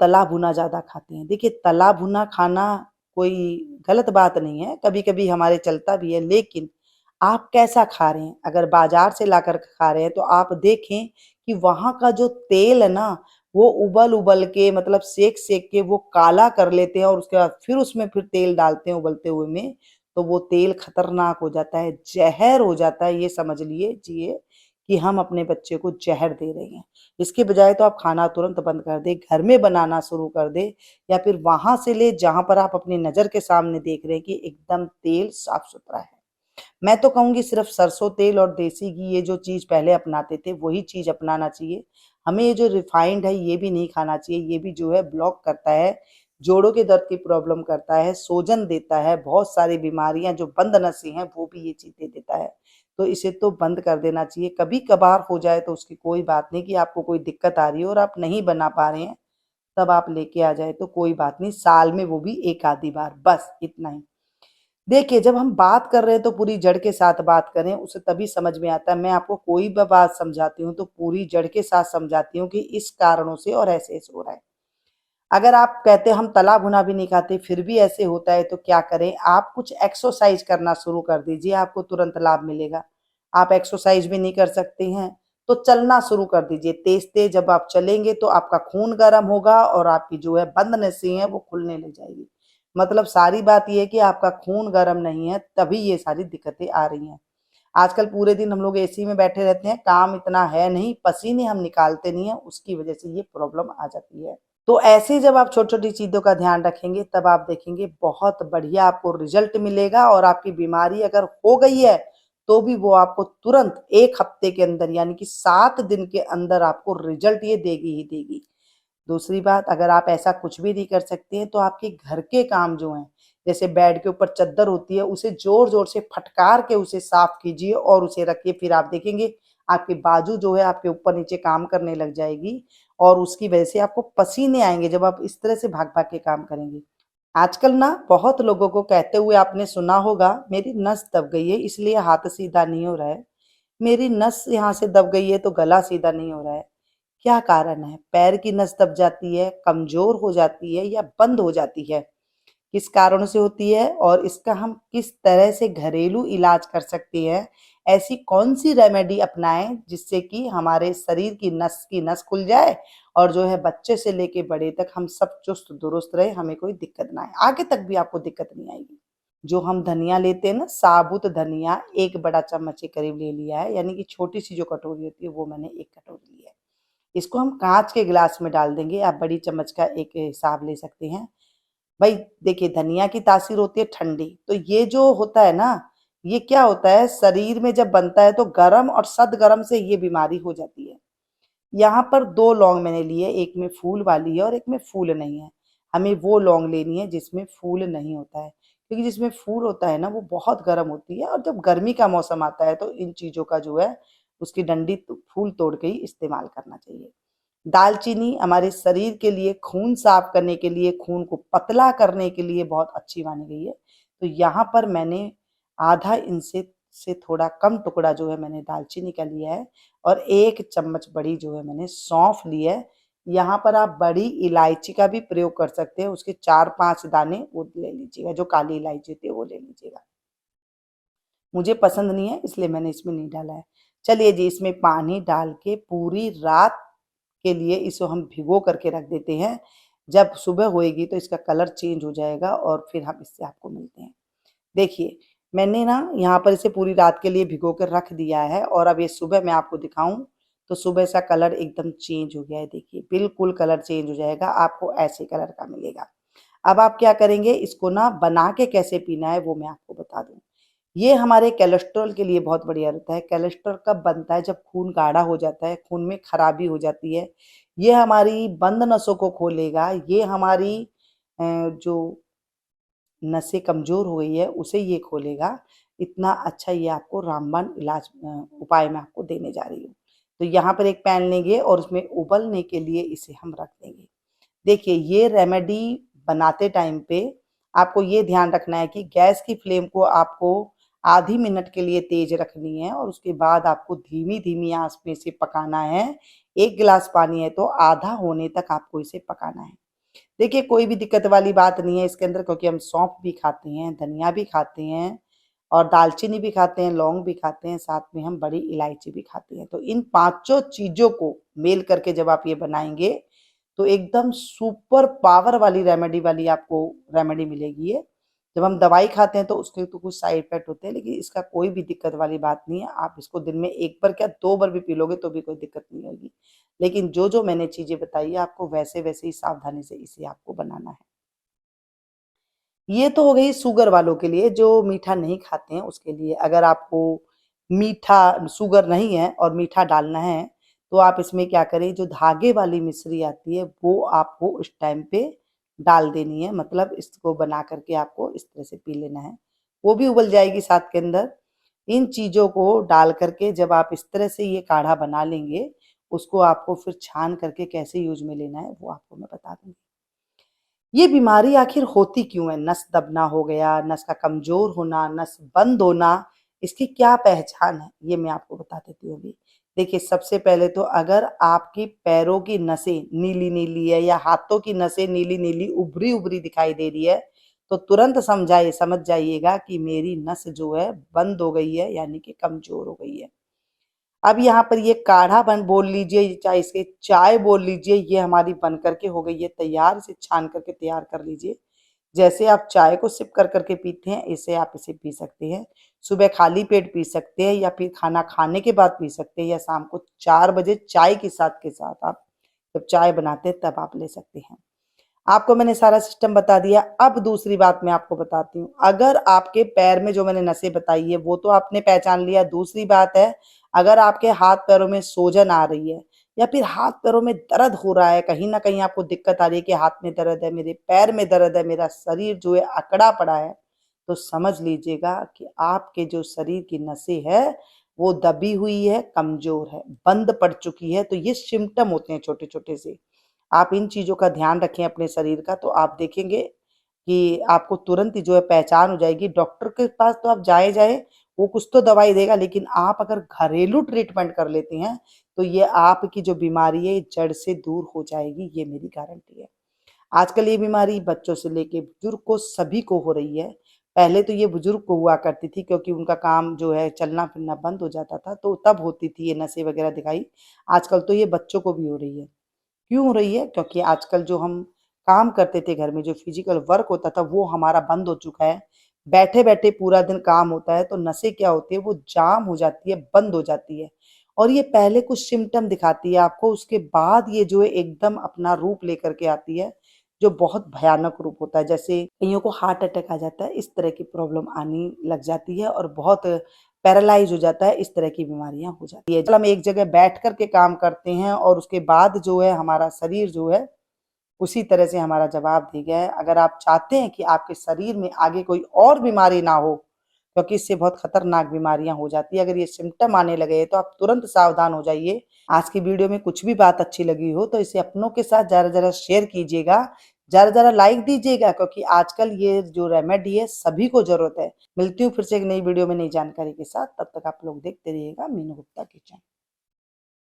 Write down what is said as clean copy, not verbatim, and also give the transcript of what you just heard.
तला भुना ज़्यादा खाते हैं। देखिए, तला भुना खाना कोई गलत बात नहीं है, कभी-कभी हमारे चलता भी है, लेकिन आप कैसा खा रहे हैं? अगर बाज़ार से लाकर के खा रहे हैं, तो आप देखें कि वहाँ का जो तेल है ना, वो उबल-उबल के मतलब सेक-सेक के वो काला कर लेते हैं और उसके बाद फिर उसमें फिर तेल डालते हैं उबलते हुए में, तो वो तेल खतरनाक हो जाता है, ज़हर हो जाता है, ये समझ जिए कि हम अपने बच्चे को ज़हर दे रहे हैं। इसके बजाय तो आप खाना तुरंत बंद कर दें, घर में बनाना शुरू कर दें या फिर वहाँ से ले जहाँ पर आप अपनी नज़र के सामने देख रहे हैं कि एकदम तेल साफ-सुथरा है। मैं तो कहूँगी सिर्फ़ सरसों तेल और देसी घी ये जो चीज़ पहले अपनाते थे, वही चीज़ अपनाना चाहिए। हमें ये जो रिफाइंड है ये भी नहीं खाना चाहिए, ये भी जो है ब्लॉक करता है, जोड़ों के दर्द की प्रॉब्लम करता है, सूजन देता है, बहुत सारी बीमारियाँ जो बंद नसें हैं वो भी ये चीज़ दे देता है। तो इसे तो बंद कर देना चाहिए, कभी-कभार हो जाए तो उसकी कोई बात नहीं कि आपको कोई दिक्कत आ रही है और आप नहीं बना पा रहे हैं, तब आप लेके आ जाएँ तो कोई बात नहीं, साल में वो भी 1 आधी बार, बस इतना ही। देखिए, जब हम बात कर रहे हैं तो पूरी जड़ के साथ बात करें, उसे तभी समझ में आता है। मैं आपको कोई भी बात समझाती हूँ तो पूरी जड़ के साथ समझाती हूँ कि इस कारणों से और ऐसे-ऐसे हो रहा है। अगर आप कहते हैं हम तला भुना भी नहीं खाते, फिर भी ऐसे होता है तो क्या करें? आप कुछ एक्सरसाइज़ करना शुरू कर दीजिए, आपको तुरंत लाभ मिलेगा। आप एक्सरसाइज़ भी नहीं कर सकती हैं, तो चलना शुरू कर दीजिए। तेज़-तेज़ जब आप चलेंगे तो आपका खून गर्म होगा और आपकी जो है बंद नसें हैं वो खुलने लग जाएगी। मतलब सारी बात ये है कि आपका खून गर्म नहीं है, तभी ये सारी दिक्कतें आ रही हैं। आजकल पूरे दिन हम लोग एसी में बैठे रहते हैं, काम इतना है नहीं, पसीने हम निकालते नहीं हैं, उसकी वजह से ये प्रॉब्लम आ जाती है। तो ऐसे जब आप छोटी-छोटी चीज़ों का ध्यान रखेंगे, तब आप देखेंगे बहुत बढ़िया आपको रिज़ल्ट मिलेगा और आपकी बीमारी अगर हो गई है, तो भी वो आपको तुरंत 1 हफ्ते के अंदर यानी कि 7 दिन के अंदर आपको रिज़ल्ट ये देगी ही देगी। दूसरी बात, अगर आप ऐसा कुछ भी नहीं कर सकते हैं, तो आपके घर के काम जो हैं, जैसे बेड के ऊपर चद्दर होती है, उसे ज़ोर-ज़ोर से फटकार के उसे साफ कीजिए और उसे रखिए। फिर आप देखेंगे, आपके बाजू जो है आपके ऊपर-नीचे काम करने लग जाएगी और उसकी वजह से आपको पसीने आएँगे, जब आप इस तरह से भाग-भाग के काम करेंगे। आजकल ना बहुत लोगों को कहते हुए आपने सुना होगा, मेरी नस दब गई है इसलिए हाथ सीधा नहीं हो रहा है। मेरी नस यहाँ से दब गई है तो गला सीधा नहीं हो रहा है। क्या कारण है? पैर की नस दब जाती है, कमज़ोर हो जाती है या बंद हो जाती है? किस कारणों से होती है और इसका हम किस तरह से घरेलू इलाज कर सकते हैं? ऐसी कौन-सी रेमेडी अपनाएँ जिससे कि हमारे शरीर की नस खुल जाए और जो है बच्चे से लेके बड़े तक हम सब चुस्त-दुरुस्त रहें, हमें कोई दिक्कत ना आए। आगे तक भी आपको दिक्कत नहीं आएगी। जो हम धनिया लेते हैं ना, साबुत धनिया 1 बड़ा चम्मच के करीब ले लिया है, यानी कि छोटी-सी जो कटोरी होती है वो मैंने 1 कटोरी ली है। इसको हम काँच के गिलास में डाल देंगे, आप बड़ी चम्मच का एक हिसाब ले सकते हैं। भई देखिए, धनिया की तासीर होती है ठंडी, तो ये जो होता है ना, ये क्या होता है शरीर में जब बनता है तो गरम और सद्गरम से ये बीमारी हो जाती है। यहाँ पर 2 लौंग मैंने लिए, एक में फूल वाली है और एक में फूल नहीं है। हमें वो लौंग लेनी है जिसमें फूल नहीं होता है, क्योंकि जिसमें फूल होता है ना वो बहुत गरम होती है और जब गर्मी का मौसम आता है तो इन चीज़ों का जो है उसकी डंडी फूल तोड़ के ही इस्तेमाल करना चाहिए। दालचीनी हमारे शरीर के लिए, खून साफ करने के लिए, खून को पतला करने के लिए बहुत अच्छी मानी गई है। तो यहाँ पर मैंने आधा इंच से थोड़ा कम टुकड़ा जो है मैंने दालचीनी का लिया है और 1 चम्मच बड़ी जो है मैंने सौंफ ली है। यहाँ पर आप बड़ी इलायची का भी प्रयोग कर सकते हैं, उसके 4-5 दाने वो ले लीजिएगा, जो काली इलायची होती है वो ले लीजिएगा। मुझे पसंद नहीं है इसलिए मैंने इसमें नहीं डाला है। चलिए जी, इसमें पानी डाल के पूरी रात के लिए इसे हम भिगो करके रख देते हैं। जब सुबह होएगी तो इसका कलर चेंज हो जाएगा और फिर हम इससे आपको मिलते हैं। देखिए, मैंने ना यहाँ पर इसे पूरी रात के लिए भिगो कर रख दिया है और अब ये सुबह मैं आपको दिखाऊँ तो सुबह इसका कलर एकदम चेंज हो गया है। देखिए, बिल्कुल कलर चेंज हो जाएगा, आपको ऐसे कलर का मिलेगा। अब आप क्या करेंगे, इसको ना बना के कैसे पीना है वो मैं आपको बता दूँ। ये हमारे कोलेस्ट्रॉल के लिए बहुत बढ़िया रहता है। कोलेस्ट्रॉल कब बनता है? जब खून गाढ़ा हो जाता है, खून में खराबी हो जाती है। ये हमारी बंद नसों को खोलेगा, ये हमारी जो नसें कमज़ोर हो गई है उसे ये खोलेगा। इतना अच्छा ये आपको रामबाण उपाय मैं आपको देने जा रही हूँ। तो यहाँ पर एक पैन लेंगे और उसमें उबलने के लिए इसे हम रख देंगे। देखिए, ये रेमेडी बनाते टाइम पे आपको ये ध्यान रखना है कि गैस की फ्लेम को आपको आधी मिनट के लिए तेज़ रखनी है और उसके बाद आपको धीमी-धीमी आँच में इसे पकाना है। 1 गिलास पानी है तो आधा होने तक आपको इसे पकाना है। देखिए कोई भी दिक्कत वाली बात नहीं है इसके अंदर, क्योंकि हम सौंफ भी खाते हैं, धनिया भी खाते हैं और दालचीनी भी खाते हैं, लौंग भी खाते हैं, साथ में हम बड़ी इलायची भी खाते हैं। तो इन पाँचों चीज़ों को मेल करके जब आप ये बनाएँगे, तो एकदम सुपर पावर वाली रेमेडी वाली आपको रेमेडी मिलेगी ये। जब हम दवाई खाते हैं तो उसके तो कुछ साइड इफ़ेक्ट होते हैं, लेकिन इसका कोई भी दिक्कत वाली बात नहीं है। आप इसको दिन में 1 बार क्या 2 बार भी पी लोगे तो भी कोई दिक्कत नहीं होगी। लेकिन जो-जो मैंने चीज़ें बताई है आपको वैसे-वैसे ही सावधानी से इसे आपको बनाना है। ये तो हो गई शुगर वालों के लिए, जो मीठा नहीं खाते हैं उसके लिए। अगर आपको मीठा शुगर नहीं है और मीठा डालना है, तो आप इसमें क्या करें, जो धागे वाली मिश्री आती है, वो आपको उस टाइम पे डाल देनी है। मतलब इसको बना कर के आपको इस तरह से पी लेना है। वो भी उबल जाएगी साथ के अंदर। इन चीज़ों को डाल कर के जब आप इस तरह से ये काढ़ा बना लेंगे, उसको आपको फिर छान करके कैसे यूज़ में लेना है, वो आपको मैं बता दूँगी। ये बीमारी आखिर होती क्यों है? नस दबना हो गया, नस का कमज़ोर होना, नस बंद होना, इसकी क्या पहचान है? ये मैं आपको बता देती हूँ अभी। देखिए, सबसे पहले तो अगर आपकी पैरों की नसें नीली-नीली है या हाथों की नसें नीली-नीली, उभरी-उभरी दिखाई दे रही है, तो तुरंत समझ जाइएगा कि मेरी नस जो है बंद हो गई है, यानी कि कमज़ोर हो गई है। अब यहाँ पर ये काढ़ा बन बोल लीजिए, चाहे इसे चाय बोल लीजिए, ये हमारी बन करके हो गई है तैयार। इसे छान करके तैयार कर लीजिए। जैसे आप चाय को सिप कर के पीते हैं, ऐसे आप इसे पी सकते हैं। सुबह खाली पेट पी सकते हैं या फिर खाना खाने के बाद पी सकते हैं, या शाम को 4 बजे चाय के साथ आप जब चाय बनाते हैं तब आप ले सकते हैं। आपको मैंने सारा सिस्टम बता दिया। अब दूसरी बात मैं आपको बताती हूँ। अगर आपके पैर में जो मैंने नसें बताई है वो तो आपने पहचान लिया। दूसरी बात है, अगर आपके हाथ-पैरों में सूजन आ रही है या फिर हाथ-पैरों में दर्द हो रहा है, कहीं न कहीं आपको दिक्कत आ रही है कि हाथ में दर्द है, मेरे पैर में दर्द है, मेरा शरीर जो है अकड़ा पड़ा है, तो समझ लीजिएगा कि आपके जो शरीर की नसें हैं, वो दबी हुई है, कमज़ोर है, बंद पड़ चुकी है। तो ये सिम्पटम होते हैं छोटे-छोटे से। आप इन चीज़ों का ध्यान रखें अपने शरीर का, तो आप देखेंगे कि आपको तुरंत ही जो है पहचान हो जाएगी। डॉक्टर के पास तो आप जाएँ, वो कुछ तो दवाई देगा, लेकिन आप अगर घरेलू ट्रीटमेंट कर लेते हैं, तो ये आपकी जो बीमारी है, ये जड़ से दूर हो जाएगी, ये मेरी गारंटी है। आजकल ये बीमारी बच्चों से लेके बुजुर्ग को सभी को हो रही है। पहले तो ये बुजुर्ग को हुआ करती थी, क्योंकि उनका काम जो है चलना-फिरना बंद हो जाता था, तो तब होती थी ये नसें वगैरह दिखाई। आजकल तो ये बच्चों को भी हो रही है। क्यों हो रही है? क्योंकि आजकल जो हम काम करते थे घर में, जो फिज़िकल वर्क होता था, वो हमारा बंद हो चुका है। बैठे-बैठे पूरा दिन काम होता है, तो नसें क्या होती है, वो जाम हो जाती है, बंद हो जाती है। और ये पहले कुछ सिम्पटम दिखाती है आपको, उसके बाद ये जो है एकदम अपना रूप लेकर के आती है, जो बहुत भयानक रूप होता है। जैसे कइयों को हार्ट अटैक आ जाता है, इस तरह की प्रॉब्लम आनी लग जाती है और बहुत पैरालाइज़ हो जाता है, इस तरह की बीमारियाँ हो जाती है। हम एक जगह बैठ कर के काम करते हैं और उसके बाद जो है हमारा शरीर जो है, उसी तरह से हमारा जवाब देगा है। अगर आप चाहते हैं कि आपके शरीर में आगे कोई और बीमारी ना हो, क्योंकि इससे बहुत खतरनाक बीमारियाँ हो जाती हैं। अगर ये सिम्पटम आने लगे तो आप तुरंत सावधान हो जाइए। आज की वीडियो में कुछ भी बात अच्छी लगी हो तो इसे अपनों के साथ ज़रा-ज़रा शेयर कीजिएगा, ज़रा-ज़रा लाइक दीजिएगा, क्योंकि आजकल ये जो रेमेडी है सभी को ज़रूरत है। मिलती हूँ फिर से एक नई वीडियो में नई जानकारी के साथ, तब तक आप लोग देखते रहिएगा मीनू गुप्ता किचन।